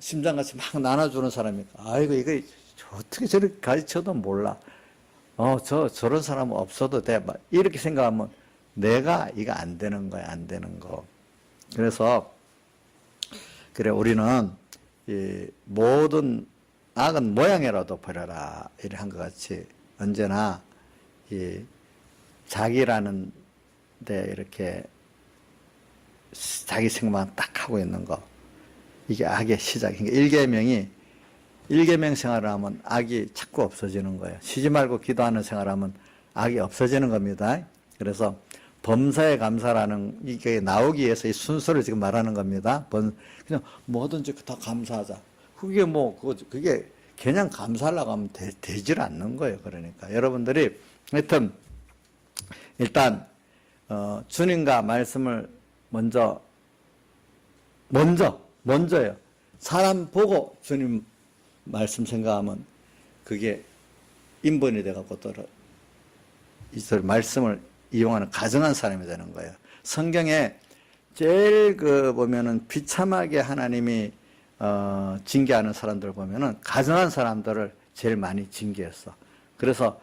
심장같이 막 나눠주는 사람이 아이고 이거 어떻게 저렇게 가르쳐도 몰라. 저런 사람은 없어도 돼. 막 이렇게 생각하면 내가 이거 안 되는 거야. 안 되는 거. 그래서 그래 우리는 이 모든 악은 모양이라도 버려라 이래 한 것 같이 언제나 이 자기라는 데 이렇게 자기 생각만 딱 하고 있는 거 이게 악의 시작인 게 일계명 생활을 하면 악이 자꾸 없어지는 거예요. 쉬지 말고 기도하는 생활을 하면 악이 없어지는 겁니다. 그래서 범사에 감사라는 이게 나오기 위해서 이 순서를 지금 말하는 겁니다. 그냥 뭐든지 다 감사하자. 그게 그냥 감사하려고 하면 되질 않는 거예요. 그러니까 여러분들이 하여튼 일단 주님과 말씀을 먼저요. 사람 보고 주님 말씀 생각하면 그게 인본이 돼갖고 또 이 말씀을 이용하는 가정한 사람이 되는 거예요. 성경에 제일 보면은 비참하게 하나님이 징계하는 사람들 보면은 가정한 사람들을 제일 많이 징계했어. 그래서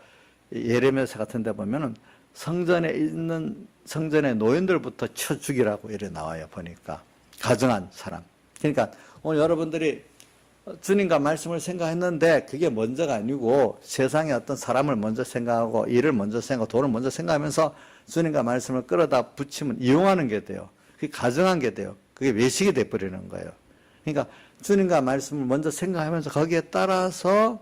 예레미야서 같은 데 보면은 성전의 노인들부터 쳐 죽이라고 이래 나와요. 보니까 가정한 사람. 그러니까 오늘 여러분들이 주님과 말씀을 생각했는데 그게 먼저가 아니고 세상에 어떤 사람을 먼저 생각하고 일을 먼저 생각하고 돈을 먼저 생각하면서 주님과 말씀을 끌어다 붙이면 이용하는 게 돼요. 그게 가정한 게 돼요. 그게 외식이 돼버리는 거예요. 그러니까 주님과 말씀을 먼저 생각하면서 거기에 따라서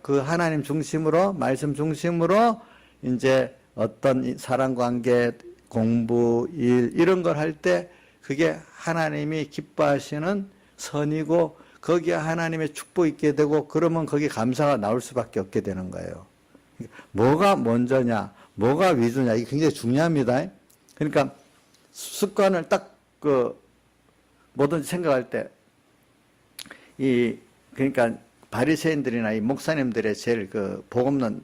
그 하나님 중심으로 말씀 중심으로 이제 어떤 사람 관계 공부, 일 이런 걸 할 때 그게 하나님이 기뻐하시는 선이고 거기에 하나님의 축복이 있게 되고 그러면 거기에 감사가 나올 수밖에 없게 되는 거예요. 뭐가 먼저냐, 뭐가 위주냐 이게 굉장히 중요합니다. 그러니까 습관을 딱 뭐든지 생각할 때 그러니까 바리새인들이나 이 목사님들의 제일 복 없는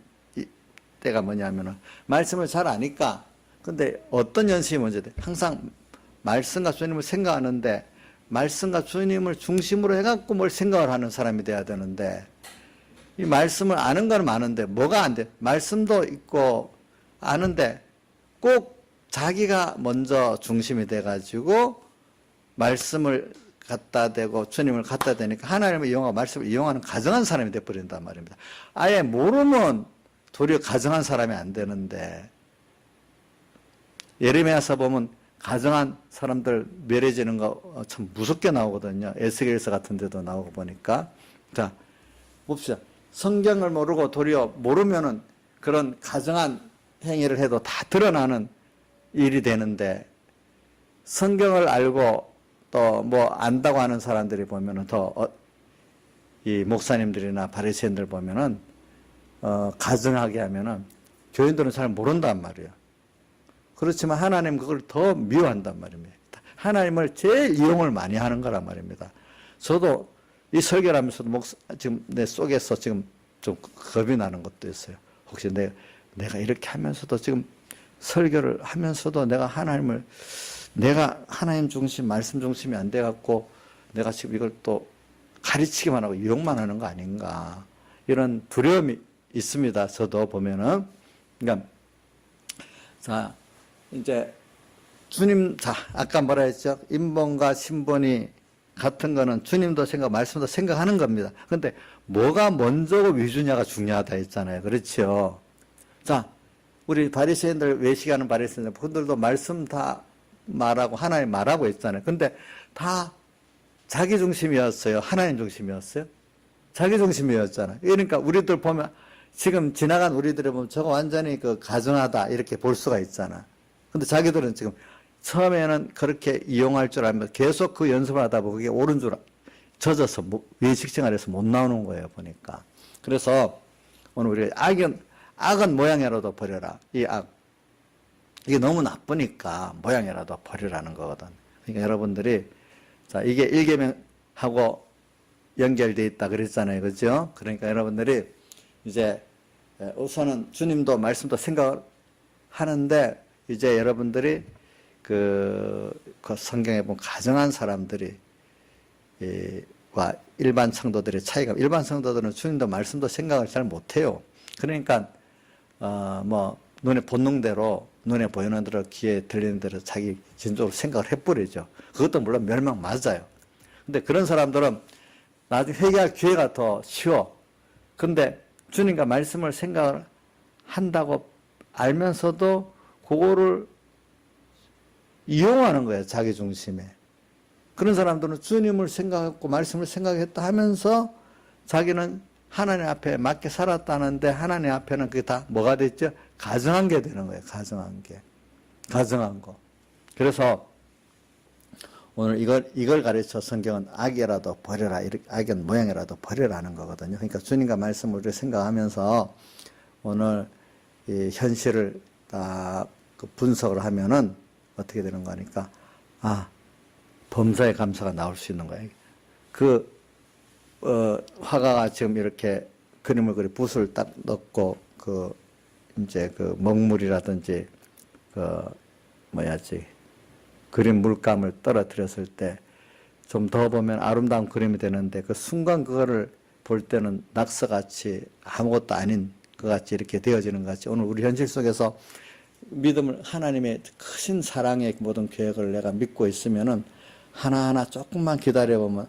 때가 뭐냐면은 말씀을 잘 아니까 근데 어떤 연습이 먼저 돼? 항상 말씀과 주님을 생각하는데 말씀과 주님을 중심으로 해갖고 뭘 생각을 하는 사람이 돼야 되는데 이 말씀을 아는 건 많은데 뭐가 안 돼? 말씀도 있고 아는데 꼭 자기가 먼저 중심이 돼가지고 말씀을 갖다 대고 주님을 갖다 대니까 하나님을 이용하고 말씀을 이용하는 가정한 사람이 돼버린단 말입니다. 아예 모르면 도리어 가정한 사람이 안 되는데 예레미야서 보면 가정한 사람들 멸해지는 거 참 무섭게 나오거든요. 에스겔서 같은 데도 나오고 보니까. 자, 봅시다. 성경을 모르고 도리어 모르면은 그런 가정한 행위를 해도 다 드러나는 일이 되는데 성경을 알고 또 뭐 안다고 하는 사람들이 보면은 이 목사님들이나 바리새인들 보면은 가정하게 하면은 교인들은 잘 모른단 말이에요. 그렇지만 하나님 그걸 더 미워한단 말입니다. 하나님을 제일 이용을 많이 하는 거란 말입니다. 저도 이 설교를 하면서도 지금 내 속에서 지금 좀 겁이 나는 것도 있어요. 혹시 내가 이렇게 하면서도 지금 설교를 하면서도 내가 하나님 중심, 말씀 중심이 안 돼갖고 내가 지금 이걸 또 가르치기만 하고 이용만 하는 거 아닌가. 이런 두려움이 있습니다. 저도 보면은. 그러니까, 자, 이제 주님, 아까 뭐라 했죠? 인본과 신본이 같은 거는 주님도 말씀도 생각하는 겁니다. 근데 뭐가 먼저고 위주냐가 중요하다 했잖아요. 그렇죠? 자, 우리 바리새인들, 외식하는 바리새인들, 그들도 말씀 다 말하고 하나님 말하고 있잖아요. 근데 다 자기 중심이었어요? 하나님 중심이었어요? 자기 중심이었잖아요. 그러니까 우리들 보면 지금 지나간 우리들을 보면 저거 완전히 가증하다 이렇게 볼 수가 있잖아. 근데 자기들은 지금 처음에는 그렇게 이용할 줄 알면 계속 그 연습을 하다 보면 그게 옳은 줄 젖어서 외식 생활에서 못 나오는 거예요, 보니까. 그래서 오늘 우리가 악은 모양이라도 버려라. 이 악. 이게 너무 나쁘니까 모양이라도 버리라는 거거든. 그러니까 여러분들이, 자, 이게 일계명하고 연결되어 있다 그랬잖아요. 그죠? 그러니까 여러분들이 이제 우선은 주님도 말씀도 생각을 하는데 이제 여러분들이 그 성경에 보면 가정한 사람들이 와 일반 성도들의 차이가, 일반 성도들은 주님도 말씀도 생각을 잘 못해요. 그러니까 눈에 본능대로 눈에 보이는 대로 귀에 들리는 대로 자기 진적으로 생각을 해버리죠. 그것도 물론 멸망 맞아요. 근데 그런 사람들은 나중에 회개할 기회가 더 쉬워. 근데 주님과 말씀을 생각을 한다고 알면서도 그거를 이용하는 거예요. 자기 중심에. 그런 사람들은 주님을 생각했고 말씀을 생각했다 하면서 자기는 하나님 앞에 맞게 살았다는데 하나님 앞에는 그게 다 뭐가 됐죠? 가증한 게 되는 거예요. 가증한 게. 가증한 거. 그래서 오늘 이걸 가르쳐 성경은 악이라도 버려라. 악은 모양이라도 버려라는 거거든요. 그러니까 주님과 말씀을 우리가 생각하면서 오늘 이 현실을 딱 분석을 하면은 어떻게 되는 거니까, 범사의 감사가 나올 수 있는 거예요. 화가가 지금 이렇게 그림을 붓을 딱 넣고, 이제 먹물이라든지, 그림 물감을 떨어뜨렸을 때, 좀 더 보면 아름다운 그림이 되는데, 그 순간 그거를 볼 때는 낙서같이 아무것도 아닌 것 같이 이렇게 되어지는 것 같이, 오늘 우리 현실 속에서 믿음을, 하나님의 크신 사랑의 모든 계획을 내가 믿고 있으면은, 하나하나 조금만 기다려보면,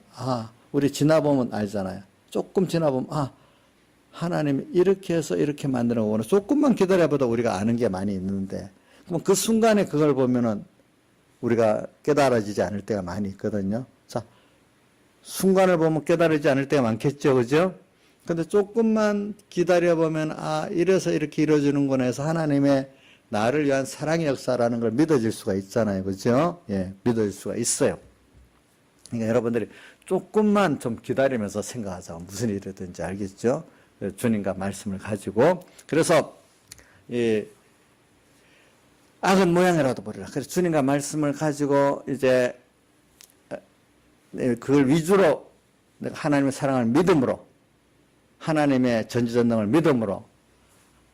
우리 지나보면 알잖아요. 조금 지나보면, 하나님이 이렇게 해서 이렇게 만드는 거구나. 조금만 기다려봐도 우리가 아는 게 많이 있는데, 그럼 그 순간에 그걸 보면은 우리가 깨달아지지 않을 때가 많이 있거든요. 자, 순간을 보면 깨달아지지 않을 때가 많겠죠. 그죠? 근데 조금만 기다려보면, 이래서 이렇게 이루어지는구나 해서 하나님의 나를 위한 사랑의 역사라는 걸 믿어질 수가 있잖아요. 그죠? 예, 믿어질 수가 있어요. 그러니까 여러분들이 조금만 좀 기다리면서 생각하자. 무슨 일이든지 알겠죠? 주님과 말씀을 가지고. 그래서, 악은 모양이라도 버리라. 그래서 주님과 말씀을 가지고 이제 그걸 위주로 내가 하나님의 사랑을 믿음으로, 하나님의 전지전능을 믿음으로,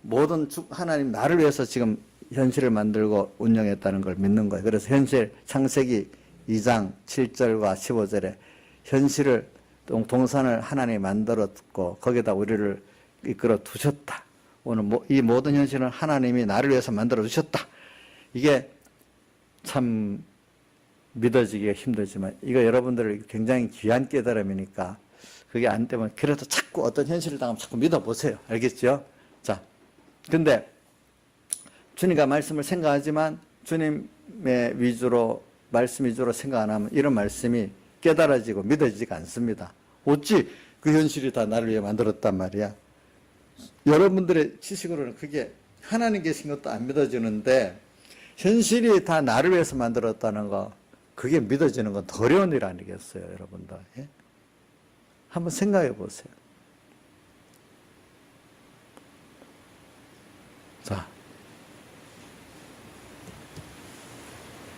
모든 하나님 나를 위해서 지금 현실을 만들고 운영했다는 걸 믿는 거예요. 그래서 현실 창세기 2장 7절과 15절에 현실을 동산을 하나님이 만들었고 거기다 우리를 이끌어 두셨다. 오늘 이 모든 현실은 하나님이 나를 위해서 만들어 두셨다. 이게 참 믿어지기가 힘들지만 이거 여러분들 굉장히 귀한 깨달음이니까 그게 안 되면 그래도 자꾸 어떤 현실을 당하면 자꾸 믿어보세요. 알겠죠? 자, 근데 주님과 말씀을 생각하지만 주님의 위주로 말씀 위주로 생각 안 하면 이런 말씀이 깨달아지고 믿어지지가 않습니다. 어찌 그 현실이 다 나를 위해 만들었단 말이야. 여러분들의 지식으로는 그게 하나님 계신 것도 안 믿어지는데 현실이 다 나를 위해서 만들었다는 거 그게 믿어지는 건 더 어려운 일 아니겠어요, 여러분들. 예? 한번 생각해 보세요. 자,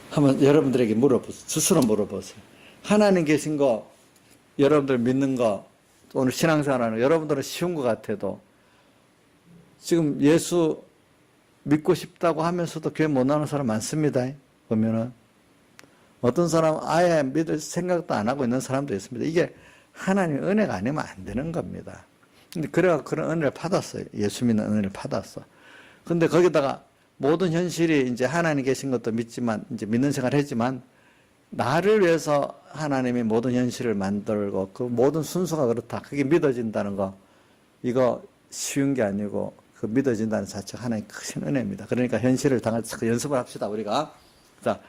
한번 여러분들에게 물어보세요. 스스로 물어보세요. 하나님 계신 거, 여러분들 믿는 거, 오늘 신앙생활하는 거, 여러분들은 쉬운 것 같아도 지금 예수 믿고 싶다고 하면서도 교회 못 나오는 사람 많습니다. 보면은 어떤 사람은 아예 믿을 생각도 안 하고 있는 사람도 있습니다. 이게 하나님의 은혜가 아니면 안 되는 겁니다. 근데 그래가 그런 은혜를 받았어요. 예수 믿는 은혜를 받았어. 근데 거기다가 모든 현실이 이제 하나님 계신 것도 믿지만 이제 믿는 생활을 했지만 나를 위해서 하나님이 모든 현실을 만들고 그 모든 순서가 그렇다. 그게 믿어진다는 거 이거 쉬운 게 아니고 그 믿어진다는 자체가 하나님의 큰 은혜입니다. 그러니까 현실을 당할 때 연습을 합시다 우리가. 자,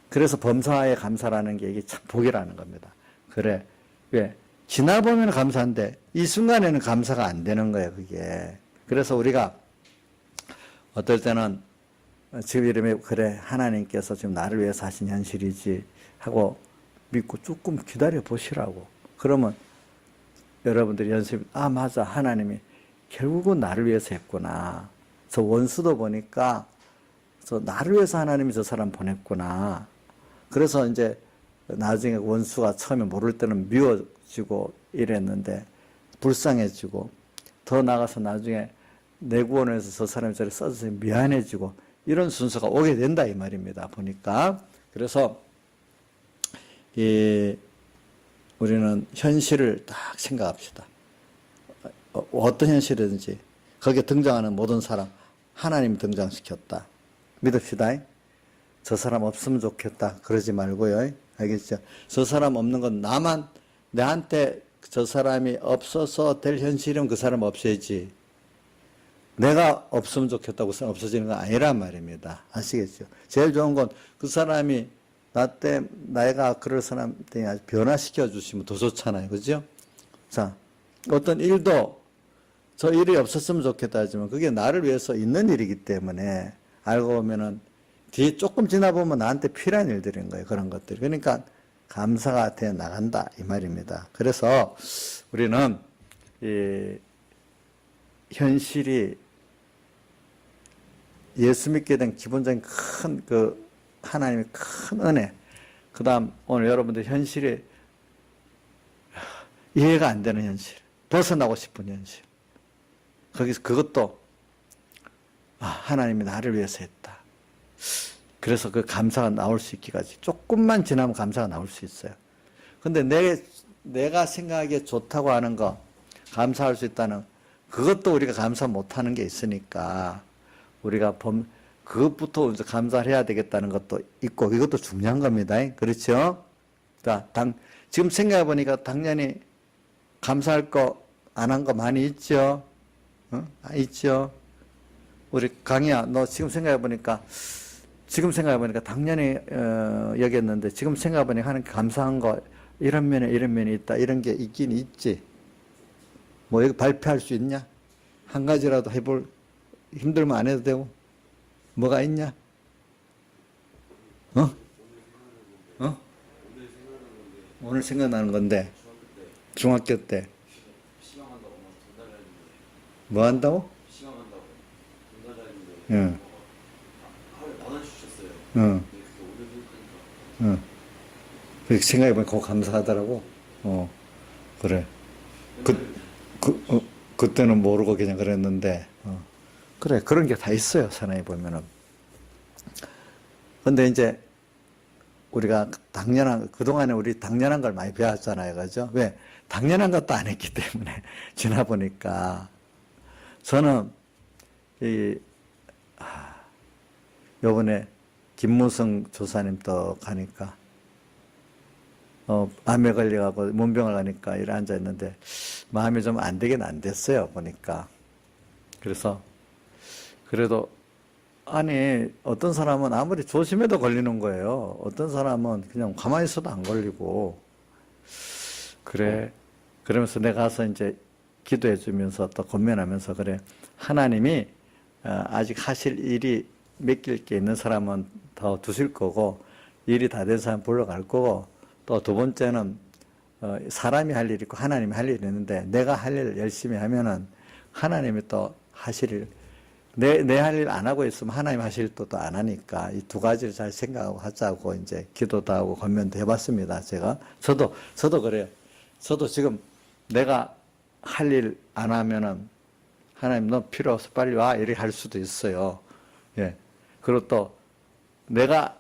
그래서 범사에 감사라는 게 이게 참 복이라는 겁니다. 그래. 왜? 지나보면 감사한데 이 순간에는 감사가 안 되는 거예요, 그게. 그래서 우리가 어떨 때는 지금 이름에 그래 하나님께서 지금 나를 위해서 하신 현실이지 하고 믿고 조금 기다려 보시라고. 그러면 여러분들이 맞아 하나님이 결국은 나를 위해서 했구나. 저 원수도 보니까 나를 위해서 하나님이 저 사람 보냈구나. 그래서 이제 나중에 원수가 처음에 모를 때는 미워지고 이랬는데 불쌍해지고 더 나아가서 나중에 내 구원을 위해서 저 사람이 저를 써줘서 미안해지고 이런 순서가 오게 된다 이 말입니다. 보니까. 그래서 우리는 현실을 딱 생각합시다. 어떤 현실이든지 거기에 등장하는 모든 사람 하나님이 등장시켰다. 믿읍시다. 저 사람 없으면 좋겠다. 그러지 말고요. 알겠죠? 저 사람 없는 건 나만 내한테 저 사람이 없어서 될 현실이면 그 사람 없애지. 내가 없으면 좋겠다고 없어지는 건 아니란 말입니다. 아시겠죠? 제일 좋은 건 그 사람이 내가 그럴 사람 때문에 아주 변화시켜 주시면 더 좋잖아요. 그죠? 자, 어떤 일도 저 일이 없었으면 좋겠다 하지만 그게 나를 위해서 있는 일이기 때문에 알고 보면은 뒤에 조금 지나보면 나한테 필요한 일들인 거예요. 그런 것들이. 그러니까 감사가 돼 나간다 이 말입니다. 그래서 우리는 이 현실이 예수 믿게 된 기본적인 큰 하나님의 큰 은혜. 그 다음 오늘 여러분들 현실이 이해가 안 되는 현실. 벗어나고 싶은 현실. 거기서 그것도 하나님이 나를 위해서 했다. 그래서 그 감사가 나올 수 있기까지 조금만 지나면 감사가 나올 수 있어요. 근데 내가 생각하기에 좋다고 하는 거 감사할 수 있다는 그것도 우리가 감사 못하는 게 있으니까 우리가 그것부터 이제 감사를 해야 되겠다는 것도 있고 이것도 중요한 겁니다. 그렇죠? 자, 지금 생각해 보니까 당연히 감사할 거 안 한 거 많이 있죠? 있죠? 우리 강희야, 너 지금 생각해 보니까 당연히 여겼는데 지금 생각해 보니까 하는 감사한 거 이런 면이 있다. 이런 게 있긴 있지. 뭐 여기 발표할 수 있냐? 한 가지라도 해볼 힘들면 안 해도 되고. 뭐가 있냐? 어? 어? 오늘 생각나는 건데, 중학교 때. 뭐 한다고? 응. 응. 응. 그렇게 생각해보면 그거 감사하더라고. 그래. 그때는 모르고 그냥 그랬는데, 그래. 그런 게 다 있어요, 사나이 보면은. 근데 이제, 우리가 그동안에 우리 당연한 걸 많이 배웠잖아요. 그죠? 왜? 당연한 것도 안 했기 때문에, 지나보니까. 저는, 요번에 김무성 조사님 또 가니까, 암에 걸려가고 문병을 가니까 이래 앉아있는데, 마음이 좀 안 되긴 안 됐어요, 보니까. 그래서, 그래도, 아니, 어떤 사람은 아무리 조심해도 걸리는 거예요. 어떤 사람은 그냥 가만히 있어도 안 걸리고. 그래. 그러면서 내가 가서 이제 기도해 주면서 또 권면하면서 그래. 하나님이 아직 하실 일이 맡길 게 있는 사람은 더 두실 거고, 일이 다 된 사람 불러갈 거고, 또 두 번째는 사람이 할 일이 있고 하나님이 할 일이 있는데, 내가 할 일 열심히 하면은 하나님이 또 하실 일, 내 할 일 안 하고 있으면 하나님 하실 일도 또 안 하니까 이 두 가지를 잘 생각하고 하자고 이제 기도도 하고 권면도 해봤습니다. 제가. 저도 그래요. 저도 지금 내가 할 일 안 하면은 하나님 너 필요 없어 빨리 와 이렇게 할 수도 있어요. 예. 그리고 또 내가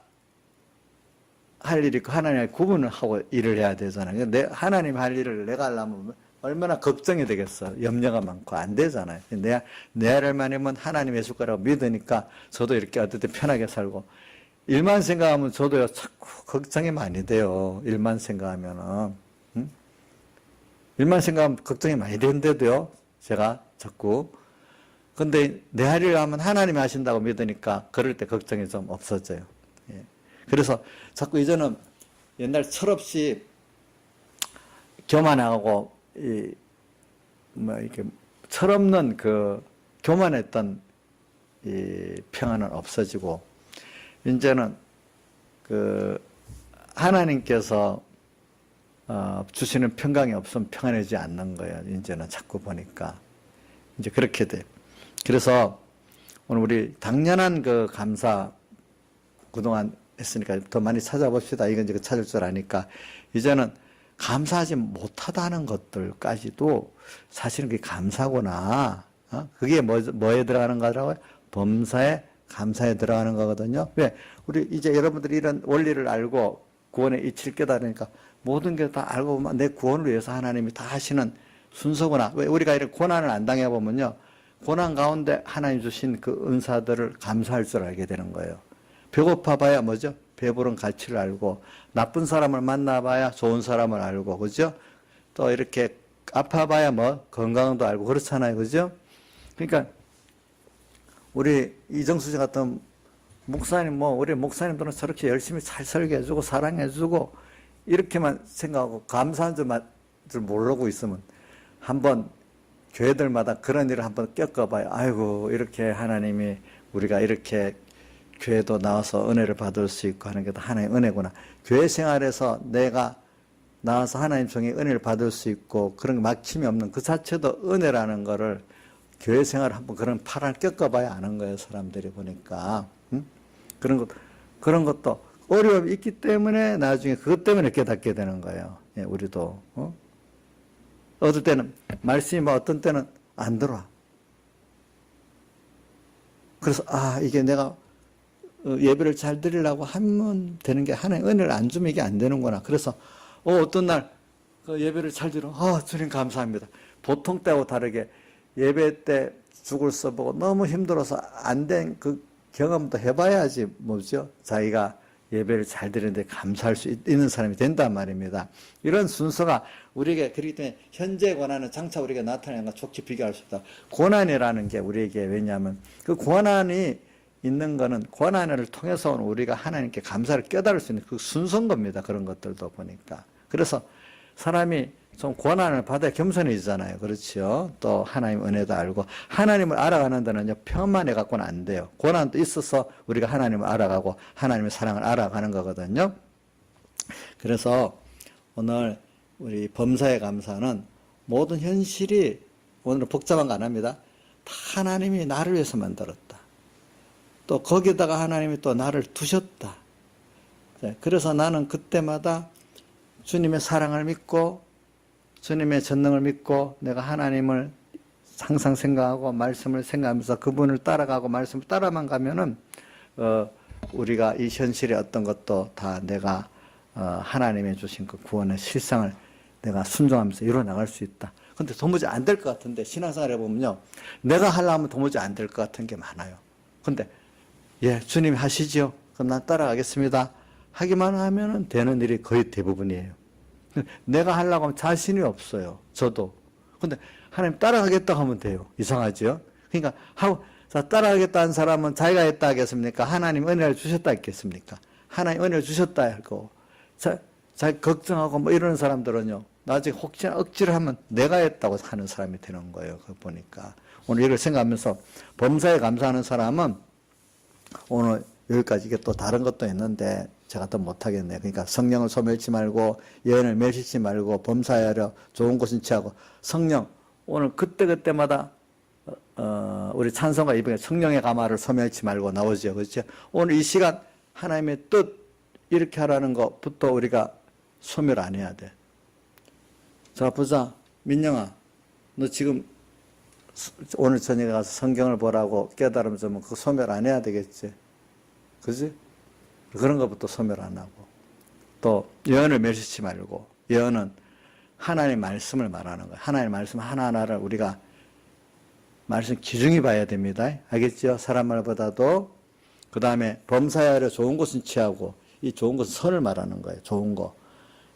할 일이 있고 하나님의 구분을 하고 일을 해야 되잖아요. 하나님 할 일을 내가 하려면 얼마나 걱정이 되겠어. 염려가 많고 안 되잖아요. 내 할만 하면 하나님 해줄 거라고 믿으니까 저도 이렇게 어쨌든 편하게 살고, 일만 생각하면 저도요 자꾸 걱정이 많이 돼요. 일만 생각하면은. 응? 일만 생각하면 걱정이 많이 되는데도요 제가 자꾸. 근데 내 할 일을 하면 하나님이 하신다고 믿으니까 그럴 때 걱정이 좀 없어져요. 예. 그래서 자꾸 이제는 옛날 철없이 교만하고 이렇게 철없는 그 교만했던 이 평안은 없어지고, 이제는 그 하나님께서 주시는 평강이 없으면 평안해지지 않는 거예요. 이제는 자꾸 보니까 이제 그렇게 돼. 그래서 오늘 우리 당연한 그 감사 그동안 했으니까 더 많이 찾아봅시다. 이건 이제 찾을 줄 아니까 이제는 감사하지 못하다는 것들까지도 사실은 그게 감사구나. 그게 뭐에 들어가는 거라고요? 범사에 감사에 들어가는 거거든요. 왜? 우리 이제 여러분들이 이런 원리를 알고 구원의 이치를 깨달으니까 모든 게 다 알고 보면 내 구원을 위해서 하나님이 다 하시는 순서구나. 왜? 우리가 이런 고난을 안 당해보면요, 고난 가운데 하나님 주신 그 은사들을 감사할 줄 알게 되는 거예요. 배고파 봐야 뭐죠? 배부른 가치를 알고, 나쁜 사람을 만나봐야 좋은 사람을 알고, 그죠? 또 이렇게 아파봐야 뭐 건강도 알고 그렇잖아요, 그죠? 그러니까 우리 이정수 씨 같은 목사님, 우리 목사님들은 저렇게 열심히 잘 설계해주고 사랑해주고 이렇게만 생각하고 감사한 줄 모르고 있으면 한번 교회들마다 그런 일을 한번 겪어봐요. 아이고, 이렇게 하나님이 우리가 이렇게 교회도 나와서 은혜를 받을 수 있고 하는 게 다 하나님의 은혜구나. 교회 생활에서 내가 나와서 하나님 종의 은혜를 받을 수 있고 그런 막힘이 없는 그 자체도 은혜라는 거를 교회 생활을 한번 그런 파란을 겪어봐야 아는 거예요. 사람들이 보니까. 응? 그런 것도 어려움이 있기 때문에 나중에 그것 때문에 깨닫게 되는 거예요. 예, 우리도. 어떨 때는 말씀이 어떤 때는 안 들어와. 그래서 이게 내가 예배를 잘 드리려고 하면 되는 게 하나의 은혜를 안 주면 이게 안 되는구나. 그래서 어떤 날 그 예배를 잘 드려 주님 감사합니다. 보통 때하고 다르게 예배 때 죽을 써보고 너무 힘들어서 안 된 그 경험도 해봐야지 뭐죠? 자기가 예배를 잘 드리는데 감사할 수 있는 사람이 된단 말입니다. 이런 순서가 우리에게, 그렇기 때문에 현재 고난은 장차 우리에게 나타나는 것과 좋게 비교할 수 없다. 고난이라는 게 우리에게, 왜냐하면 그 고난이 있는 거는 고난을 통해서 우리가 하나님께 감사를 깨달을 수 있는 그 순서인 겁니다. 그런 것들도 보니까. 그래서 사람이 좀 고난을 받아야 겸손해지잖아요. 그렇죠? 또 하나님 은혜도 알고 하나님을 알아가는 데는요 편만 해갖고는 안 돼요. 고난도 있어서 우리가 하나님을 알아가고 하나님의 사랑을 알아가는 거거든요. 그래서 오늘 우리 범사에 감사는 모든 현실이 오늘은 복잡한 거 안 합니다. 다 하나님이 나를 위해서 만들었다. 또 거기다가 하나님이 또 나를 두셨다. 그래서 나는 그때마다 주님의 사랑을 믿고 주님의 전능을 믿고 내가 하나님을 항상 생각하고 말씀을 생각하면서 그분을 따라가고 말씀을 따라만 가면은 우리가 이 현실의 어떤 것도 다 내가 하나님이 주신 그 구원의 실상을 내가 순종하면서 이루어 나갈 수 있다. 근데 도무지 안 될 것 같은데 신앙생활 해보면요 내가 하려면 도무지 안 될 것 같은 게 많아요. 근데 예 주님이 하시지요. 그럼 난 따라가겠습니다. 하기만 하면은 되는 일이 거의 대부분이에요. 내가 하려고 하면 자신이 없어요. 저도. 근데 하나님 따라가겠다 하면 돼요. 이상하죠? 그러니까 따라가겠다는 사람은 자기가 했다 하겠습니까? 하나님 은혜를 주셨다 했겠습니까? 하나님 은혜를 주셨다 하고 자기 걱정하고 뭐 이러는 사람들은요. 나중에 혹시나 억지를 하면 내가 했다고 하는 사람이 되는 거예요. 그거 보니까. 오늘 이걸 생각하면서 범사에 감사하는 사람은 오늘 여기까지 이게 또 다른 것도 있는데 제가 또 못하겠네요. 그러니까 성령을 소멸치 말고 예언을 멸시치 말고 범사하려 좋은 곳은 취하고 성령 오늘 그때마다 우리 찬송가 이번에 성령의 가마를 소멸치 말고 나오죠. 그렇죠? 오늘 이 시간 하나님의 뜻 이렇게 하라는 것부터 우리가 소멸 안 해야 돼. 자 보자. 민영아 너 지금 오늘 저녁에 가서 성경을 보라고 깨달음 주면 그거 소멸 안 해야 되겠지. 그지? 그런 것부터 소멸 안 하고 또 예언을 멸시치 말고 예언은 하나님의 말씀을 말하는 거예요. 하나님의 말씀 하나하나를 우리가 말씀 기중히 봐야 됩니다. 알겠죠? 사람 말보다도 그 다음에 범사에 좋은 것은 취하고 이 좋은 것은 선을 말하는 거예요. 좋은 거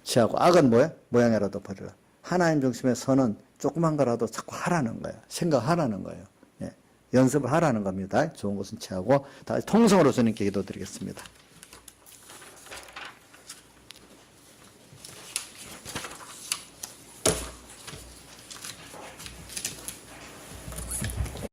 취하고 악은 뭐예요? 모양이라도 버리라. 하나님 중심의 선은 조그만 거라도 자꾸 하라는 거예요. 생각하라는 거예요. 예. 연습을 하라는 겁니다. 좋은 것은 취하고 다 통성으로 주님께 기도드리겠습니다.